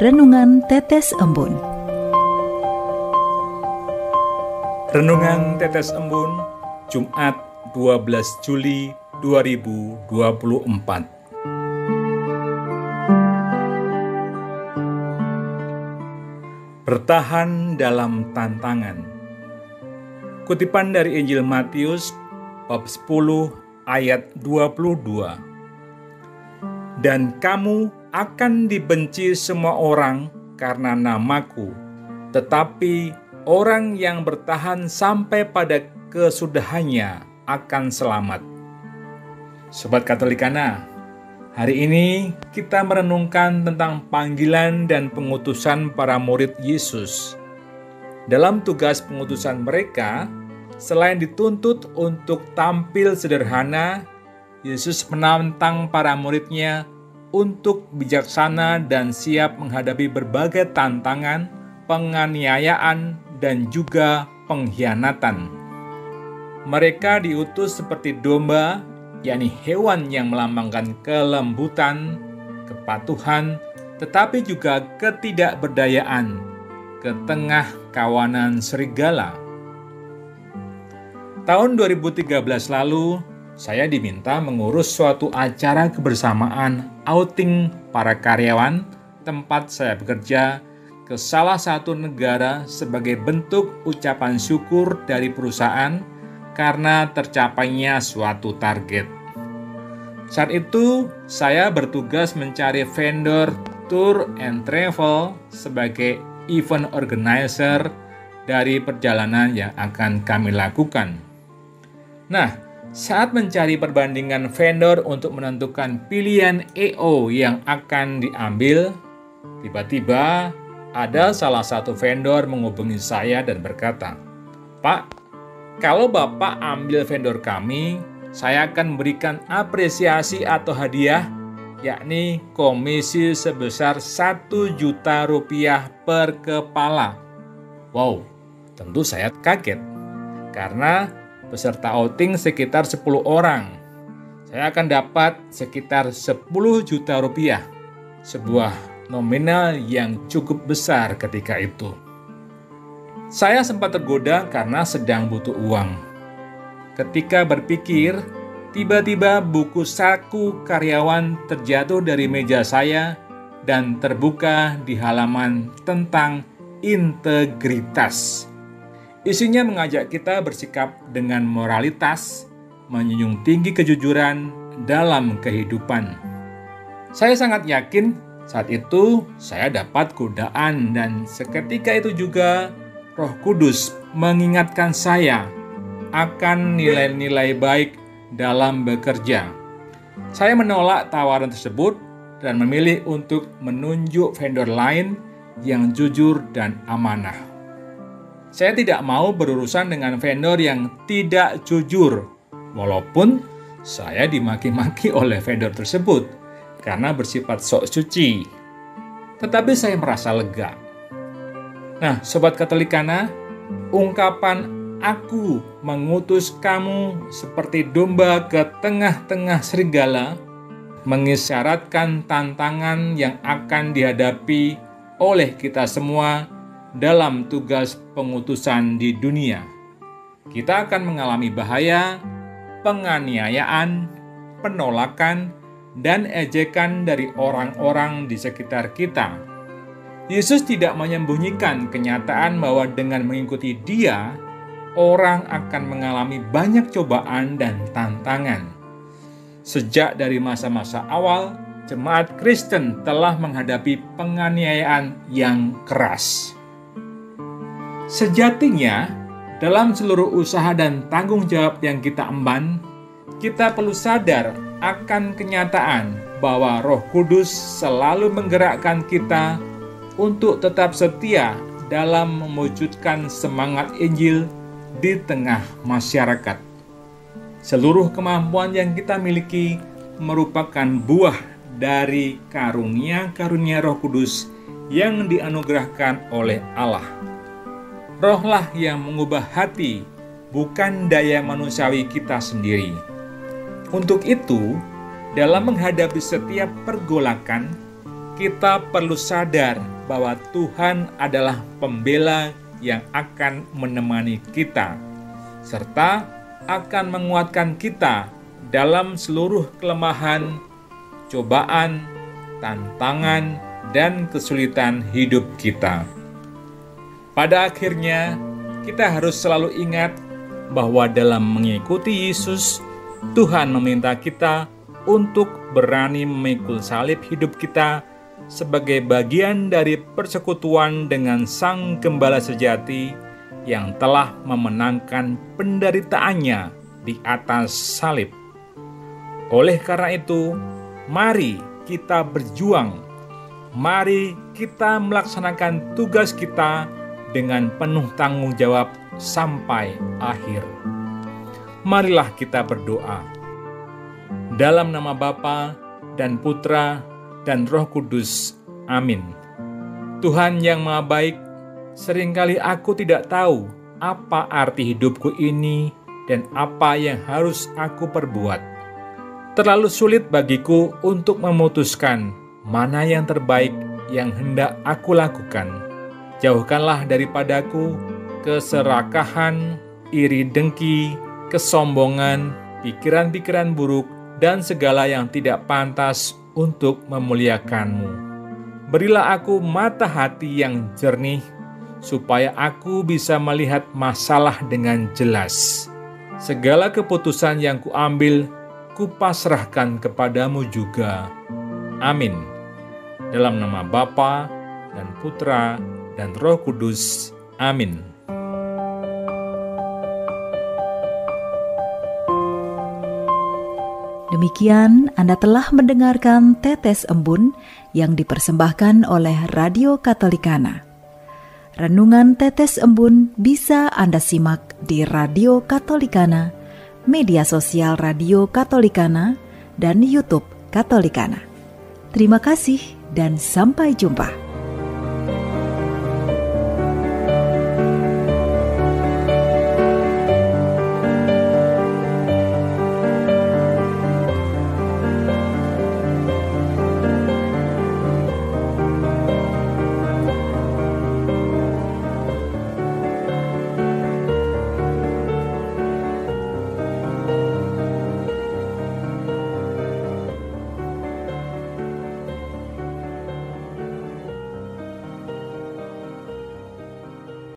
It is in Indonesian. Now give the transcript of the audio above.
Renungan Tetes Embun. Renungan Tetes Embun, Jumat 12 Juli 2024. Bertahan dalam tantangan. Kutipan dari Injil Matius bab 10 ayat 22. Dan kamu akan dibenci semua orang karena namaku, tetapi orang yang bertahan sampai pada kesudahannya akan selamat. Sobat Katolikana, hari ini kita merenungkan tentang panggilan dan pengutusan para murid Yesus. Dalam tugas pengutusan mereka, selain dituntut untuk tampil sederhana, Yesus menantang para muridnya untuk bijaksana dan siap menghadapi berbagai tantangan, penganiayaan, dan juga pengkhianatan. Mereka diutus seperti domba, yakni hewan yang melambangkan kelembutan, kepatuhan, tetapi juga ketidakberdayaan ke tengah kawanan serigala. Tahun 2013 lalu, saya diminta mengurus suatu acara kebersamaan outing para karyawan tempat saya bekerja ke salah satu negara sebagai bentuk ucapan syukur dari perusahaan karena tercapainya suatu target. Saat itu, saya bertugas mencari vendor tour and travel sebagai event organizer dari perjalanan yang akan kami lakukan. Nah, saat mencari perbandingan vendor untuk menentukan pilihan EO yang akan diambil, tiba-tiba ada salah satu vendor menghubungi saya dan berkata, "Pak, kalau Bapak ambil vendor kami, saya akan memberikan apresiasi atau hadiah, yakni komisi sebesar Rp1.000.000 per kepala." Wow, tentu saya kaget, karena peserta outing sekitar 10 orang. Saya akan dapat sekitar Rp10 juta, sebuah nominal yang cukup besar ketika itu. Saya sempat tergoda karena sedang butuh uang. Ketika berpikir, tiba-tiba buku saku karyawan terjatuh dari meja saya dan terbuka di halaman tentang integritas. Isinya mengajak kita bersikap dengan moralitas, menjunjung tinggi kejujuran dalam kehidupan. Saya sangat yakin saat itu saya dapat godaan dan seketika itu juga Roh Kudus mengingatkan saya akan nilai-nilai baik dalam bekerja. Saya menolak tawaran tersebut dan memilih untuk menunjuk vendor lain yang jujur dan amanah. Saya tidak mau berurusan dengan vendor yang tidak jujur, walaupun saya dimaki-maki oleh vendor tersebut karena bersifat sok suci. Tetapi saya merasa lega. Nah, Sobat Katolikana, ungkapan "aku mengutus kamu seperti domba ke tengah-tengah serigala" mengisyaratkan tantangan yang akan dihadapi oleh kita semua dalam tugas pengutusan di dunia. Kita akan mengalami bahaya, penganiayaan, penolakan, dan ejekan dari orang-orang di sekitar kita. Yesus tidak menyembunyikan kenyataan bahwa dengan mengikuti Dia, orang akan mengalami banyak cobaan dan tantangan. Sejak dari masa-masa awal, jemaat Kristen telah menghadapi penganiayaan yang keras. Sejatinya, dalam seluruh usaha dan tanggung jawab yang kita emban, kita perlu sadar akan kenyataan bahwa Roh Kudus selalu menggerakkan kita untuk tetap setia dalam mewujudkan semangat Injil di tengah masyarakat. Seluruh kemampuan yang kita miliki merupakan buah dari karunia-karunia Roh Kudus yang dianugerahkan oleh Allah. Rohlah yang mengubah hati, bukan daya manusiawi kita sendiri. Untuk itu, dalam menghadapi setiap pergolakan, kita perlu sadar bahwa Tuhan adalah pembela yang akan menemani kita, serta akan menguatkan kita dalam seluruh kelemahan, cobaan, tantangan, dan kesulitan hidup kita. Pada akhirnya, kita harus selalu ingat bahwa dalam mengikuti Yesus, Tuhan meminta kita untuk berani memikul salib hidup kita sebagai bagian dari persekutuan dengan Sang Gembala sejati yang telah memenangkan penderitaannya di atas salib. Oleh karena itu, mari kita berjuang. Mari kita melaksanakan tugas kita dengan penuh tanggung jawab sampai akhir. Marilah kita berdoa. Dalam nama Bapa dan Putra dan Roh Kudus. Amin. Tuhan yang Maha Baik, seringkali aku tidak tahu apa arti hidupku ini dan apa yang harus aku perbuat. Terlalu sulit bagiku untuk memutuskan mana yang terbaik yang hendak aku lakukan. Jauhkanlah daripadaku keserakahan, iri dengki, kesombongan, pikiran-pikiran buruk, dan segala yang tidak pantas untuk memuliakan-Mu. Berilah aku mata hati yang jernih, supaya aku bisa melihat masalah dengan jelas. Segala keputusan yang kuambil, kupasrahkan kepadamu juga. Amin. Dalam nama Bapa dan Putra dan Roh Kudus. Amin. Demikian Anda telah mendengarkan Tetes Embun yang dipersembahkan oleh Radio Katolikana. Renungan Tetes Embun bisa Anda simak di Radio Katolikana, media sosial Radio Katolikana, dan YouTube Katolikana. Terima kasih dan sampai jumpa.